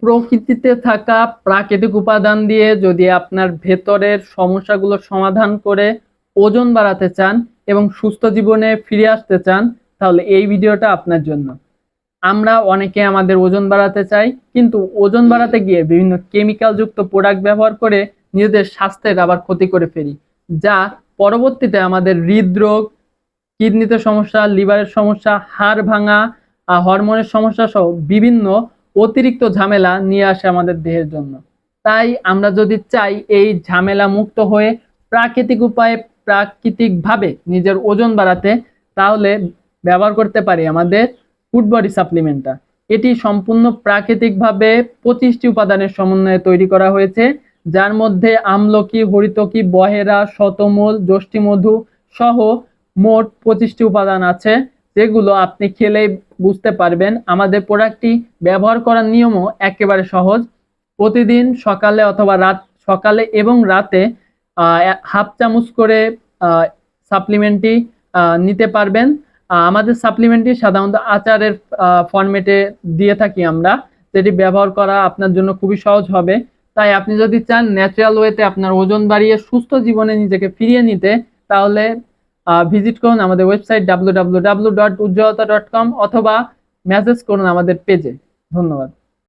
প্রকৃতিতে থাকা প্রাকৃতিক উপাদান দিয়ে যদি আপনার ভেতরের সমস্যাগুলোর সমাধান করে ওজন বাড়াতে চান এবং সুস্থ জীবনে ফিরে আসতে চান, তাহলে এই ভিডিওটা আপনার জন্য। আমরা অনেকে আমাদের ওজন বাড়াতে চাই, কিন্তু ওজন বাড়াতে গিয়ে বিভিন্ন কেমিক্যাল যুক্ত প্রোডাক্ট ব্যবহার করে নিজেদের স্বাস্থ্যের আবার ক্ষতি করে ফেলি, যা পরবর্তীতে আমাদের হৃদরোগ, কিডনিতে সমস্যা, লিভারের সমস্যা, হাড় ভাঙা, হরমোনের সমস্যা সহ বিভিন্ন অতিরিক্ত ঝামেলা নিয়ে আসে আমাদের দেহের জন্য। তাই আমরা যদি চাই এই ঝামেলা মুক্ত হয়ে প্রাকৃতিক উপায়ে প্রাকৃতিকভাবে নিজের ওজন বাড়াতে, তাহলে ব্যবহার করতে পারি আমাদের ফুড বডি সাপ্লিমেন্টটা। এটি সম্পূর্ণ প্রাকৃতিকভাবে 25টি উপাদানের সমন্বয়ে তৈরি করা হয়েছে, যার মধ্যে আমলকি, হরিতকি, বহেরা, শতমূল, যষ্টিমধু সহ মোট 25টি উপাদান আছে, যেগুলো আপনি খেলেই বুঝতে পারবেন। আমাদের প্রোডাক্টটি ব্যবহার করার নিয়মও একেবারে সহজ। প্রতিদিন সকালে এবং রাতে হাফ চামচ করে সাপ্লিমেন্টটি নিতে পারবেন। আমাদের সাপ্লিমেন্টটি সাধারণত আচারের ফরম্যাটে দিয়ে থাকি আমরা, যেটি ব্যবহার করা আপনার জন্য খুবই সহজ হবে। তাই আপনি যদি চান ন্যাচারাল ওয়েতে আপনার ওজন বাড়িয়ে সুস্থ জীবনে নিজেকে ফিরিয়ে নিতে, তাহলে ভিজিট করুন আমাদের ওয়েবসাইট www.ujjalata.com অথবা মেসেজ করুন আমাদের পেজে। ধন্যবাদ।